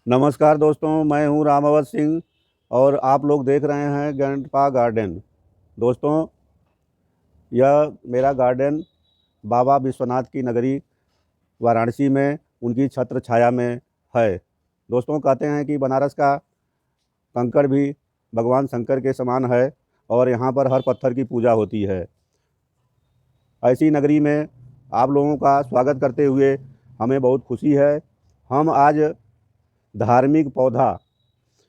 नमस्कार दोस्तों, मैं हूं रामावत सिंह और आप लोग देख रहे हैं ग्रैंडपा गार्डन। दोस्तों, यह मेरा गार्डन बाबा विश्वनाथ की नगरी वाराणसी में उनकी छत्र छाया में है। दोस्तों, कहते हैं कि बनारस का कंकड़ भी भगवान शंकर के समान है और यहाँ पर हर पत्थर की पूजा होती है। ऐसी नगरी में आप लोगों का स्वागत करते हुए हमें बहुत खुशी है। हम आज धार्मिक पौधा,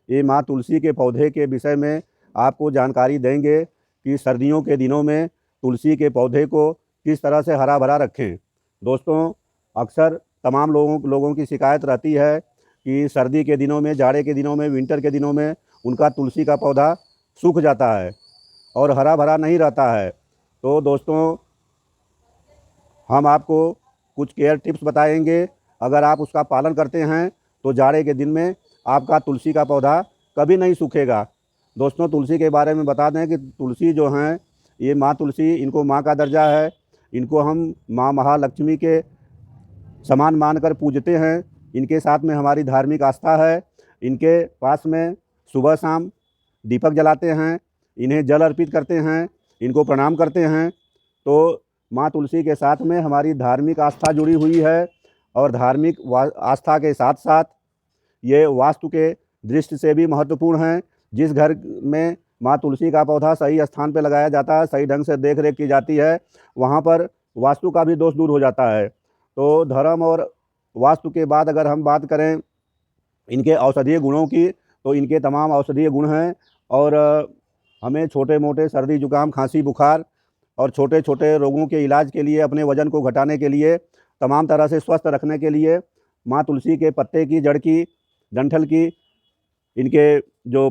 ये माँ तुलसी के पौधे के विषय में आपको जानकारी देंगे कि सर्दियों के दिनों में तुलसी के पौधे को किस तरह से हरा भरा रखें। दोस्तों, अक्सर तमाम लोगों की शिकायत रहती है कि सर्दी के दिनों में, जाड़े के दिनों में, विंटर के दिनों में उनका तुलसी का पौधा सूख जाता है और हरा भरा नहीं रहता है। तो दोस्तों, हम आपको कुछ केयर टिप्स बताएंगे। अगर आप उसका पालन करते हैं तो जाड़े के दिन में आपका तुलसी का पौधा कभी नहीं सूखेगा। दोस्तों, तुलसी के बारे में बता दें कि तुलसी जो हैं, ये माँ तुलसी, इनको माँ का दर्जा है। इनको हम माँ महालक्ष्मी के समान मानकर पूजते हैं। इनके साथ में हमारी धार्मिक आस्था है। इनके पास में सुबह शाम दीपक जलाते हैं, इन्हें जल अर्पित करते हैं, इनको प्रणाम करते हैं। तो माँ तुलसी के साथ में हमारी धार्मिक आस्था जुड़ी हुई है और धार्मिक आस्था के साथ साथ ये वास्तु के दृष्टि से भी महत्वपूर्ण है। जिस घर में माँ तुलसी का पौधा सही स्थान पर लगाया जाता है, सही ढंग से देख रेख की जाती है, वहाँ पर वास्तु का भी दोष दूर हो जाता है। तो धर्म और वास्तु के बाद अगर हम बात करें इनके औषधीय गुणों की, तो इनके तमाम औषधीय गुण हैं और हमें छोटे मोटे सर्दी जुकाम खांसी बुखार और छोटे छोटे रोगों के इलाज के लिए, अपने वज़न को घटाने के लिए, तमाम तरह से स्वस्थ रखने के लिए माँ तुलसी के पत्ते की, जड़ की, डंठल की, इनके जो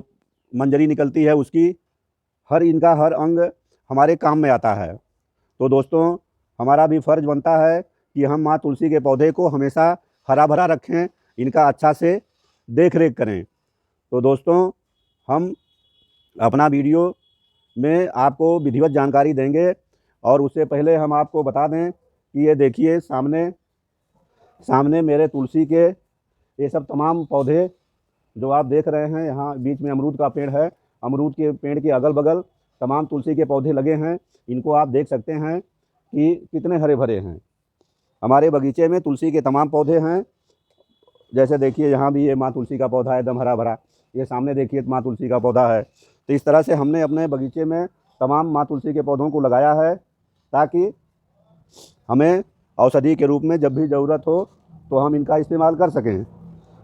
मंजरी निकलती है उसकी, इनका हर अंग हमारे काम में आता है। तो दोस्तों, हमारा भी फ़र्ज़ बनता है कि हम माँ तुलसी के पौधे को हमेशा हरा भरा रखें, इनका अच्छा से देख रेख करें। तो दोस्तों, हम अपना वीडियो में आपको विधिवत जानकारी देंगे और उससे पहले हम आपको बता दें कि ये देखिए सामने सामने मेरे तुलसी के ये सब तमाम पौधे जो आप देख रहे हैं, यहाँ बीच में अमरूद का पेड़ है। अमरूद के पेड़ के अगल बगल तमाम तुलसी के पौधे लगे हैं। इनको आप देख सकते हैं कि कितने हरे भरे हैं। हमारे बगीचे में तुलसी के तमाम पौधे हैं। जैसे देखिए, यहाँ भी ये माँ तुलसी का पौधा है, एकदम हरा भरा। ये सामने देखिए माँ तुलसी का पौधा है। तो इस तरह से हमने अपने बगीचे में तमाम माँ तुलसी के पौधों को लगाया है ताकि हमें औषधि के रूप में जब भी ज़रूरत हो तो हम इनका इस्तेमाल कर सकें।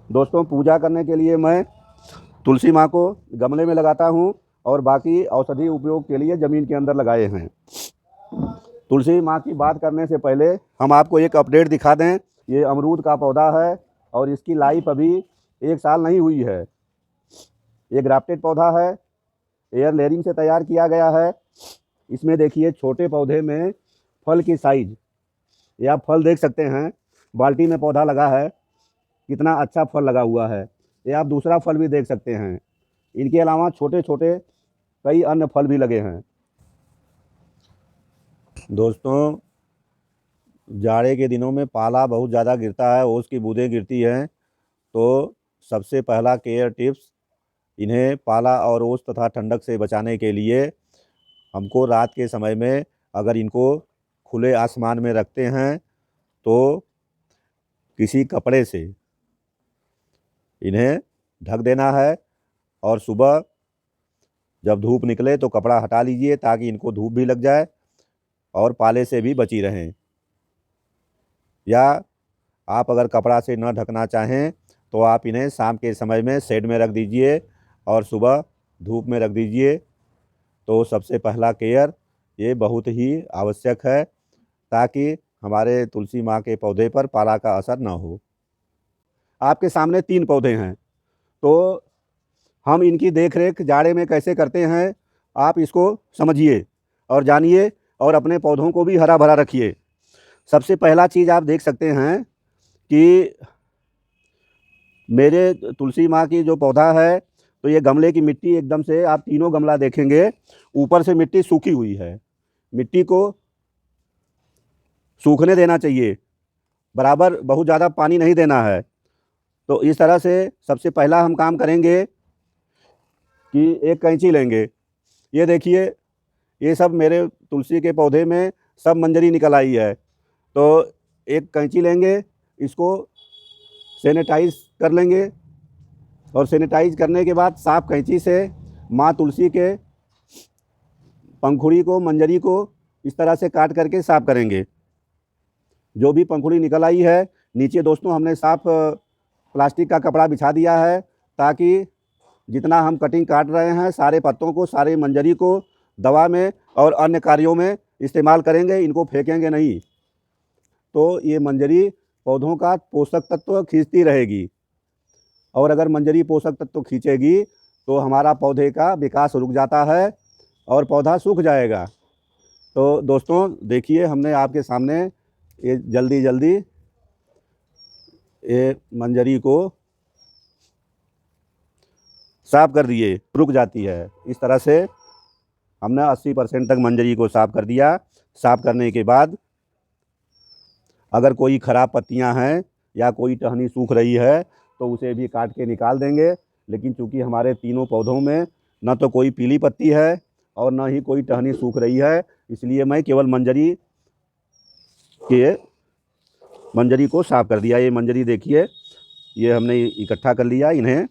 दोस्तों, पूजा करने के लिए मैं तुलसी माँ को गमले में लगाता हूँ और बाकी औषधि उपयोग के लिए ज़मीन के अंदर लगाए हैं। तुलसी माँ की बात करने से पहले हम आपको एक अपडेट दिखा दें। ये अमरूद का पौधा है और इसकी लाइफ अभी 1 साल नहीं हुई है। ये ग्राफ्टेड पौधा है, एयर लेयरिंग से तैयार किया गया है। इसमें देखिए छोटे पौधे में फल की साइज़, ये आप फल देख सकते हैं। बाल्टी में पौधा लगा है, कितना अच्छा फल लगा हुआ है। ये आप दूसरा फल भी देख सकते हैं। इनके अलावा छोटे छोटे कई अन्य फल भी लगे हैं। दोस्तों, जाड़े के दिनों में पाला बहुत ज़्यादा गिरता है, ओस की बूंदें गिरती हैं। तो सबसे पहला केयर टिप्स, इन्हें पाला और ओस तथा ठंडक से बचाने के लिए हमको रात के समय में अगर इनको खुले आसमान में रखते हैं तो किसी कपड़े से इन्हें ढक देना है और सुबह जब धूप निकले तो कपड़ा हटा लीजिए ताकि इनको धूप भी लग जाए और पाले से भी बची रहें। या आप अगर कपड़ा से न ढकना चाहें तो आप इन्हें शाम के समय में शेड में रख दीजिए और सुबह धूप में रख दीजिए। तो सबसे पहला केयर ये बहुत ही आवश्यक है ताकि हमारे तुलसी माँ के पौधे पर पाला का असर न हो। आपके सामने 3 पौधे हैं, तो हम इनकी देखरेख जाड़े में कैसे करते हैं, आप इसको समझिए और जानिए और अपने पौधों को भी हरा भरा रखिए। सबसे पहला चीज़ आप देख सकते हैं कि मेरे तुलसी माँ की जो पौधा है, तो ये गमले की मिट्टी एकदम से, आप तीनों गमला देखेंगे, ऊपर से मिट्टी सूखी हुई है। मिट्टी को सूखने देना चाहिए, बराबर बहुत ज़्यादा पानी नहीं देना है। तो इस तरह से सबसे पहला हम काम करेंगे कि एक कैंची लेंगे। ये देखिए, ये सब मेरे तुलसी के पौधे में सब मंजरी निकल आई है। तो एक कैंची लेंगे, इसको सैनिटाइज कर लेंगे और सैनिटाइज करने के बाद साफ कैंची से माँ तुलसी के पंखुड़ी को, मंजरी को इस तरह से काट करके साफ करेंगे। जो भी पंखुड़ी निकल आई है, नीचे दोस्तों हमने साफ प्लास्टिक का कपड़ा बिछा दिया है, ताकि जितना हम कटिंग काट रहे हैं सारे पत्तों को, सारे मंजरी को दवा में और अन्य कार्यों में इस्तेमाल करेंगे, इनको फेंकेंगे नहीं। तो ये मंजरी पौधों का पोषक तत्व खींचती रहेगी, और अगर मंजरी पोषक तत्व खींचेगी तो हमारा पौधे का विकास रुक जाता है और पौधा सूख जाएगा। तो दोस्तों देखिए, हमने आपके सामने ये जल्दी जल्दी ये मंजरी को साफ़ कर दिए, रुक जाती है। इस तरह से हमने 80% तक मंजरी को साफ़ कर दिया। साफ़ करने के बाद अगर कोई ख़राब पत्तियां हैं या कोई टहनी सूख रही है तो उसे भी काट के निकाल देंगे। लेकिन चूँकि हमारे तीनों पौधों में न तो कोई पीली पत्ती है और न ही कोई टहनी सूख रही है, इसलिए मैं केवल मंजरी को साफ़ कर दिया। ये मंजरी देखिए, ये हमने इकट्ठा कर लिया। इन्हें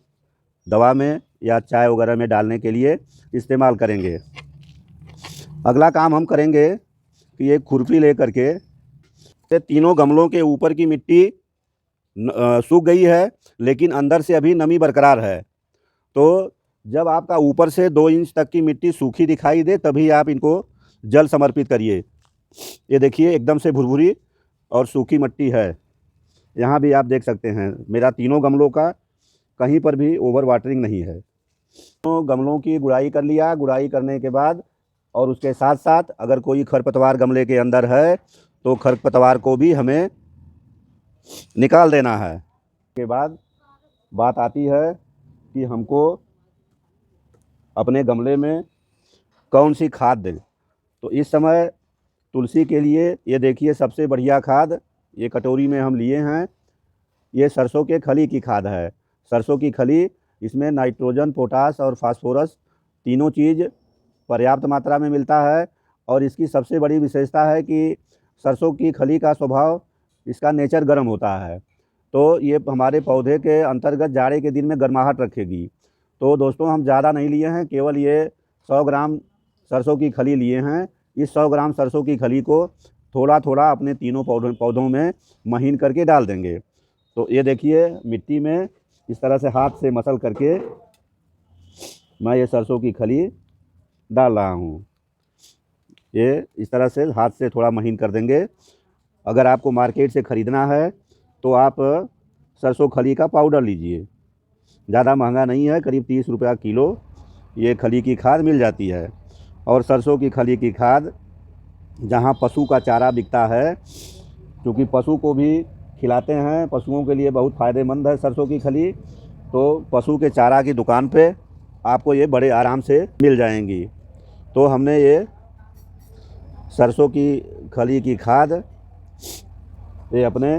दवा में या चाय वगैरह में डालने के लिए इस्तेमाल करेंगे। अगला काम हम करेंगे कि एक खुरपी लेकर के तीनों गमलों के ऊपर की मिट्टी सूख गई है, लेकिन अंदर से अभी नमी बरकरार है। तो जब आपका ऊपर से 2 इंच तक की मिट्टी सूखी दिखाई दे, तभी आप इनको जल समर्पित करिए। ये देखिए, एकदम से भुरभुरी और सूखी मिट्टी है। यहाँ भी आप देख सकते हैं, मेरा तीनों गमलों का कहीं पर भी ओवर वाटरिंग नहीं है। तो गमलों की गुड़ाई कर लिया। गुड़ाई करने के बाद और उसके साथ साथ अगर कोई खरपतवार गमले के अंदर है तो खरपतवार को भी हमें निकाल देना है। के बाद बात आती है कि हमको अपने गमले में कौन सी खाद दें। तो इस समय तुलसी के लिए ये देखिए, सबसे बढ़िया खाद ये कटोरी में हम लिए हैं। ये सरसों के खली की खाद है। सरसों की खली, इसमें नाइट्रोजन, पोटास और फास्फोरस तीनों चीज़ पर्याप्त मात्रा में मिलता है। और इसकी सबसे बड़ी विशेषता है कि सरसों की खली का स्वभाव, इसका नेचर गर्म होता है। तो ये हमारे पौधे के अंतर्गत जाड़े के दिन में गर्माहट रखेगी। तो दोस्तों हम ज़्यादा नहीं लिए हैं, केवल ये 100 ग्राम सरसों की खली लिए हैं। इस 100 ग्राम सरसों की खली को थोड़ा थोड़ा अपने तीनों पौधों में महीन करके डाल देंगे। तो ये देखिए, मिट्टी में इस तरह से हाथ से मसल करके मैं ये सरसों की खली डाल रहा हूँ। ये इस तरह से हाथ से थोड़ा महीन कर देंगे। अगर आपको मार्केट से ख़रीदना है तो आप सरसों खली का पाउडर लीजिए, ज़्यादा महंगा नहीं है, करीब 30 रुपया किलो ये खली की खाद मिल जाती है। और सरसों की खली की खाद जहाँ पशु का चारा बिकता है, क्योंकि पशु को भी खिलाते हैं, पशुओं के लिए बहुत फ़ायदेमंद है सरसों की खली। तो पशु के चारा की दुकान पे आपको ये बड़े आराम से मिल जाएंगी। तो हमने ये सरसों की खली की खाद ये अपने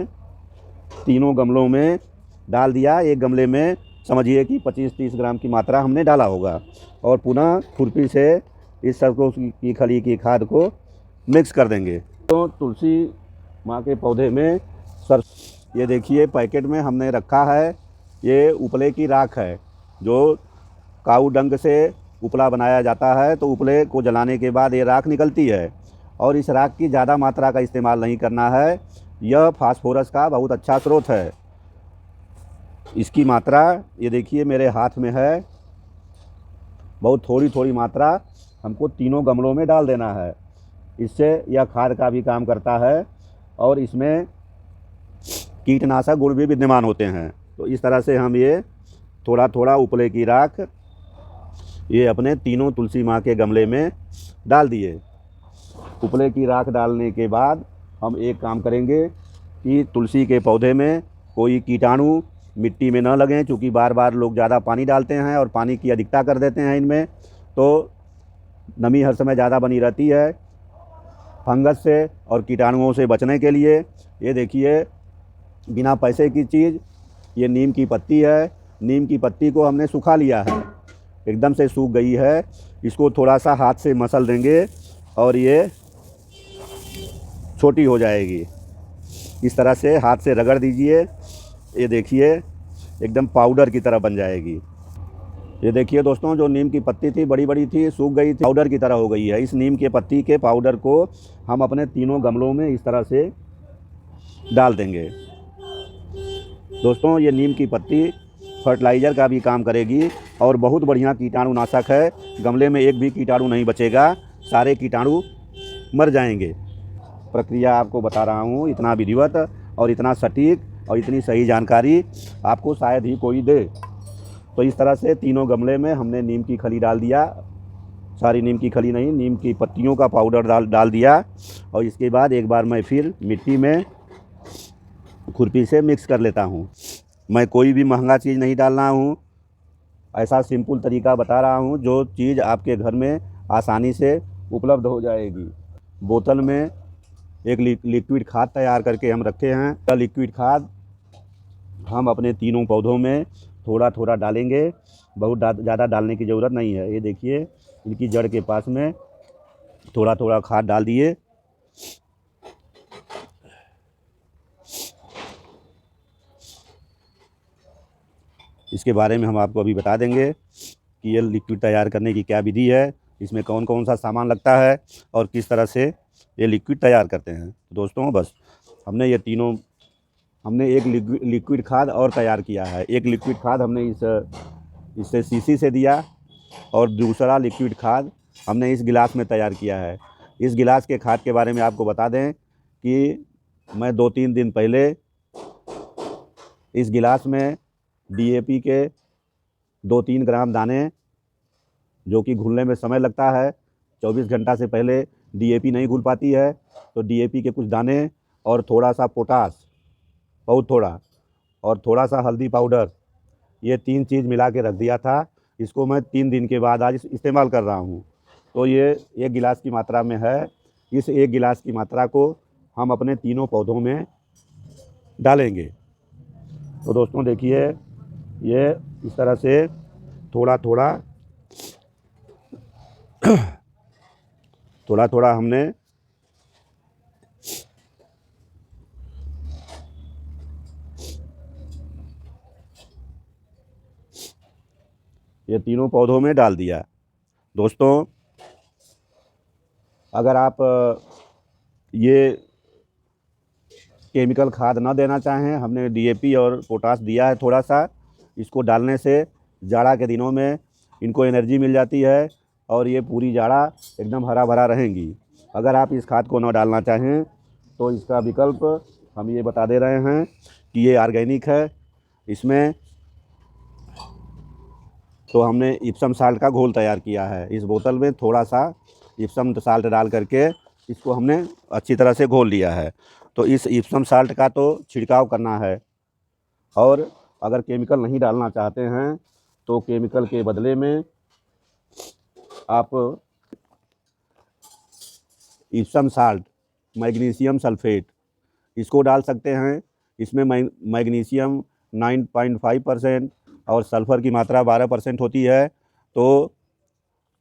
तीनों गमलों में डाल दिया। एक गमले में समझिए कि 25-30 ग्राम की मात्रा हमने डाला होगा। और पुनः खुरपी से इस सरसों की खली की खाद को मिक्स कर देंगे। तो तुलसी माँ के पौधे में ये देखिए, पैकेट में हमने रखा है, ये उपले की राख है, जो काऊ डंग से उपला बनाया जाता है। तो उपले को जलाने के बाद ये राख निकलती है, और इस राख की ज़्यादा मात्रा का इस्तेमाल नहीं करना है। यह फास्फोरस का बहुत अच्छा स्रोत है। इसकी मात्रा ये देखिए मेरे हाथ में है, बहुत थोड़ी थोड़ी मात्रा हमको तीनों गमलों में डाल देना है। इससे यह खाद का भी काम करता है और इसमें कीटनाशक गुण भी विद्यमान होते हैं। तो इस तरह से हम ये थोड़ा थोड़ा उपले की राख ये अपने तीनों तुलसी माँ के गमले में डाल दिए। उपले की राख डालने के बाद हम एक काम करेंगे कि तुलसी के पौधे में कोई कीटाणु मिट्टी में न लगें, क्योंकि बार बार लोग ज़्यादा पानी डालते हैं और पानी की अधिकता कर देते हैं इनमें, तो नमी हर समय ज़्यादा बनी रहती है। फंगस से और कीटाणुओं से बचने के लिए ये देखिए, बिना पैसे की चीज़ ये नीम की पत्ती है। नीम की पत्ती को हमने सुखा लिया है, एकदम से सूख गई है। इसको थोड़ा सा हाथ से मसल देंगे और ये छोटी हो जाएगी। इस तरह से हाथ से रगड़ दीजिए, ये देखिए एकदम पाउडर की तरह बन जाएगी। ये देखिए दोस्तों, जो नीम की पत्ती थी बड़ी बड़ी थी, सूख गई थी, पाउडर की तरह हो गई है। इस नीम के पत्ती के पाउडर को हम अपने तीनों गमलों में इस तरह से डाल देंगे। दोस्तों, ये नीम की पत्ती फर्टिलाइज़र का भी काम करेगी और बहुत बढ़िया कीटाणुनाशक है। गमले में एक भी कीटाणु नहीं बचेगा, सारे कीटाणु मर जाएंगे। प्रक्रिया आपको बता रहा हूँ, इतना विधिवत और इतना सटीक और इतनी सही जानकारी आपको शायद ही कोई दे। तो इस तरह से तीनों गमले में हमने नीम की खली डाल दिया, सारी नीम की खली नहीं, नीम की पत्तियों का पाउडर डाल दिया। और इसके बाद एक बार मैं फिर मिट्टी में खुरपी से मिक्स कर लेता हूँ। मैं कोई भी महंगा चीज़ नहीं डाल रहा हूँ, ऐसा सिंपल तरीका बता रहा हूँ जो चीज़ आपके घर में आसानी से उपलब्ध हो जाएगी। बोतल में एक लिक्विड खाद तैयार करके हम रखे हैं। यह लिक्विड खाद हम अपने तीनों पौधों में थोड़ा थोड़ा डालेंगे, बहुत ज़्यादा डालने की ज़रूरत नहीं है। ये देखिए, इनकी जड़ के पास में थोड़ा थोड़ा खाद डाल दिए। इसके बारे में हम आपको अभी बता देंगे कि ये लिक्विड तैयार करने की क्या विधि है, इसमें कौन कौन सा सामान लगता है और किस तरह से ये लिक्विड तैयार करते हैं। दोस्तों, बस हमने ये तीनों, हमने एक लिक्विड खाद और तैयार किया है। एक लिक्विड खाद हमने इससे शीशी से दिया और दूसरा लिक्विड खाद हमने इस गिलास में तैयार किया है। इस गिलास के खाद के बारे में आपको बता दें कि मैं 2-3 दिन पहले इस गिलास में DAP के 2-3 ग्राम दाने, जो कि घुलने में समय लगता है, 24 घंटा से पहले DAP नहीं घुल पाती है, तो DAP के कुछ दाने और थोड़ा सा पोटास, बहुत थोड़ा, और थोड़ा सा हल्दी पाउडर, ये 3 चीज़ मिला के रख दिया था। इसको मैं 3 दिन के बाद आज इस्तेमाल कर रहा हूँ। तो ये 1 गिलास की मात्रा में है। इस 1 गिलास की मात्रा को हम अपने तीनों पौधों में डालेंगे। तो दोस्तों देखिए, ये इस तरह से थोड़ा थोड़ा हमने ये तीनों पौधों में डाल दिया। दोस्तों, अगर आप ये केमिकल खाद ना देना चाहें, हमने DAP और पोटास दिया है थोड़ा सा। इसको डालने से जाड़ा के दिनों में इनको एनर्जी मिल जाती है और ये पूरी जाड़ा एकदम हरा भरा रहेंगी। अगर आप इस खाद को ना डालना चाहें तो इसका विकल्प हम ये बता दे रहे हैं कि ये ऑर्गेनिक है। इसमें तो हमने इप्सम साल्ट का घोल तैयार किया है। इस बोतल में थोड़ा सा इप्सम साल्ट डाल करके इसको हमने अच्छी तरह से घोल लिया है। तो इस इप्सम साल्ट का तो छिड़काव करना है, और अगर केमिकल नहीं डालना चाहते हैं तो केमिकल के बदले में आप इप्सम साल्ट, मैग्नीशियम सल्फेट, इसको डाल सकते हैं। इसमें मैग्नीशियम 9.5% और सल्फ़र की मात्रा 12% होती है। तो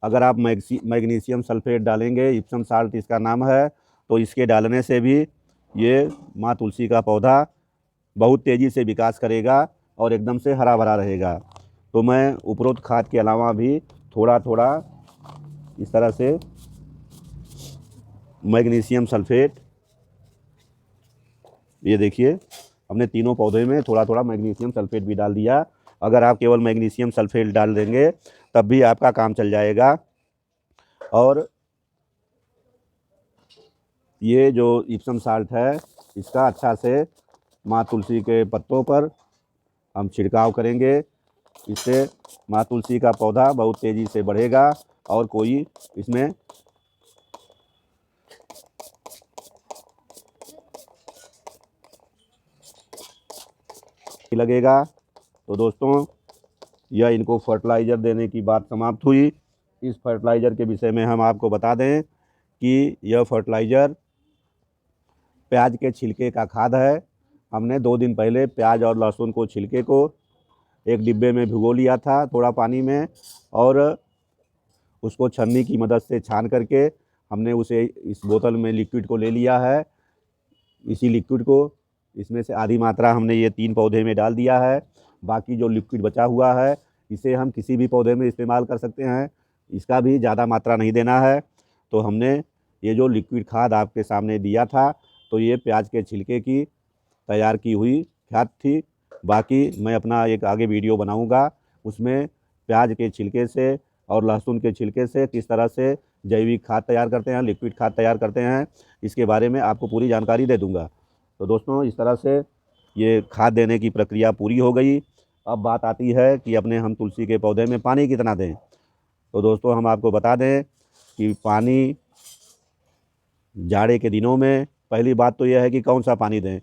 अगर आप मैग्नीशियम सल्फेट डालेंगे, इप्सम साल्ट इसका नाम है, तो इसके डालने से भी ये माँ तुलसी का पौधा बहुत तेज़ी से विकास करेगा और एकदम से हरा भरा रहेगा। तो मैं उपरोक्त खाद के अलावा भी थोड़ा थोड़ा इस तरह से मैग्नीशियम सल्फेट, ये देखिए हमने तीनों पौधे में थोड़ा थोड़ा मैग्नीशियम सल्फेट भी डाल दिया। अगर आप केवल मैग्नीशियम सल्फेट डाल देंगे तब भी आपका काम चल जाएगा। और ये जो इप्सम साल्ट है, इसका अच्छा से माँ तुलसी के पत्तों पर हम छिड़काव करेंगे। इससे माँ तुलसी का पौधा बहुत तेज़ी से बढ़ेगा और कोई इसमें लगेगा। तो दोस्तों, यह इनको फर्टिलाइज़र देने की बात समाप्त हुई। इस फर्टिलाइज़र के विषय में हम आपको बता दें कि यह फर्टिलाइज़र प्याज के छिलके का खाद है। हमने 2 दिन पहले प्याज और लहसुन को छिलके को एक डिब्बे में भिगो लिया था थोड़ा पानी में, और उसको छन्नी की मदद से छान करके हमने उसे इस बोतल में लिक्विड को ले लिया है। इसी लिक्विड को इसमें से आधी मात्रा हमने ये 3 पौधे में डाल दिया है। बाकी जो लिक्विड बचा हुआ है इसे हम किसी भी पौधे में इस्तेमाल कर सकते हैं, इसका भी ज़्यादा मात्रा नहीं देना है। तो हमने ये जो लिक्विड खाद आपके सामने दिया था, तो ये प्याज के छिलके की तैयार की हुई खाद थी। बाकी मैं अपना एक आगे वीडियो बनाऊंगा, उसमें प्याज के छिलके से और लहसुन के छिलके से किस तरह से जैविक खाद तैयार करते हैं, लिक्विड खाद तैयार करते हैं, इसके बारे में आपको पूरी जानकारी दे दूंगा। तो दोस्तों, इस तरह से ये खाद देने की प्रक्रिया पूरी हो गई। अब बात आती है कि अपने हम तुलसी के पौधे में पानी कितना दें। तो दोस्तों, हम आपको बता दें कि पानी जाड़े के दिनों में पहली बात तो यह है कि कौन सा पानी दें।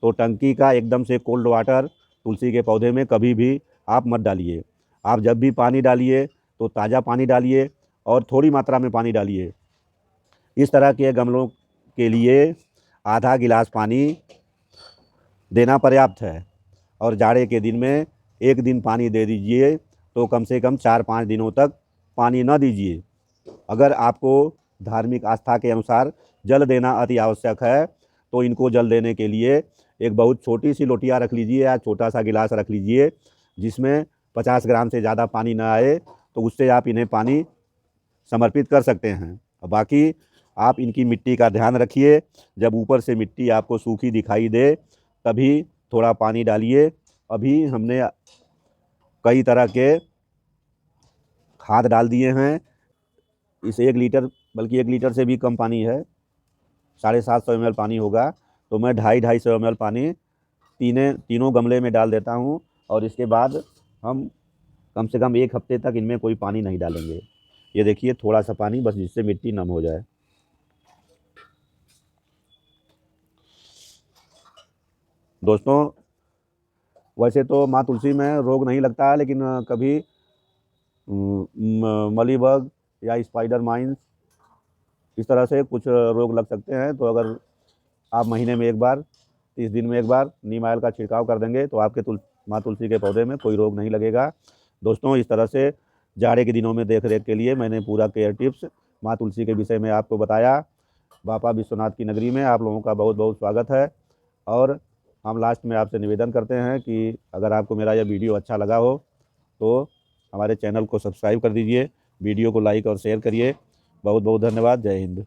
तो टंकी का एकदम से कोल्ड वाटर तुलसी के पौधे में कभी भी आप मत डालिए। आप जब भी पानी डालिए तो ताज़ा पानी डालिए और थोड़ी मात्रा में पानी डालिए। इस तरह के गमलों के लिए आधा गिलास पानी देना पर्याप्त है, और जाड़े के दिन में 1 दिन पानी दे दीजिए, तो कम से कम 4-5 दिनों तक पानी न दीजिए। अगर आपको धार्मिक आस्था के अनुसार जल देना अति आवश्यक है, तो इनको जल देने के लिए एक बहुत छोटी सी लोटिया रख लीजिए या छोटा सा गिलास रख लीजिए, जिसमें 50 ग्राम से ज़्यादा पानी ना आए, तो उससे आप इन्हें पानी समर्पित कर सकते हैं। बाकी आप इनकी मिट्टी का ध्यान रखिए, जब ऊपर से मिट्टी आपको सूखी दिखाई दे तभी थोड़ा पानी डालिए। अभी हमने कई तरह के खाद डाल दिए हैं। इस 1 लीटर, बल्कि 1 लीटर से भी कम पानी है, 750 ml पानी होगा। तो मैं 250 ml पानी तीनों गमले में डाल देता हूँ, और इसके बाद हम कम से कम 1 हफ्ते तक इनमें कोई पानी नहीं डालेंगे। ये देखिए, थोड़ा सा पानी बस, जिससे मिट्टी नम हो जाए। दोस्तों, वैसे तो माँ तुलसी में रोग नहीं लगता है, लेकिन कभी मलीबग या स्पाइडर माइन्स, इस तरह से कुछ रोग लग सकते हैं। तो अगर आप महीने में 1 बार, 30 दिन में 1 बार नीम ऑयल का छिड़काव कर देंगे, तो आपके माँ तुलसी के पौधे में कोई रोग नहीं लगेगा। दोस्तों, इस तरह से जाड़े के दिनों में देख रेख के लिए मैंने पूरा केयर टिप्स माँ तुलसी के विषय में आपको बताया। बाबा विश्वनाथ की नगरी में आप लोगों का बहुत बहुत स्वागत है। और हम लास्ट में आपसे निवेदन करते हैं कि अगर आपको मेरा यह वीडियो अच्छा लगा हो तो हमारे चैनल को सब्सक्राइब कर दीजिए, वीडियो को लाइक और शेयर करिए। बहुत बहुत धन्यवाद। जय हिंद।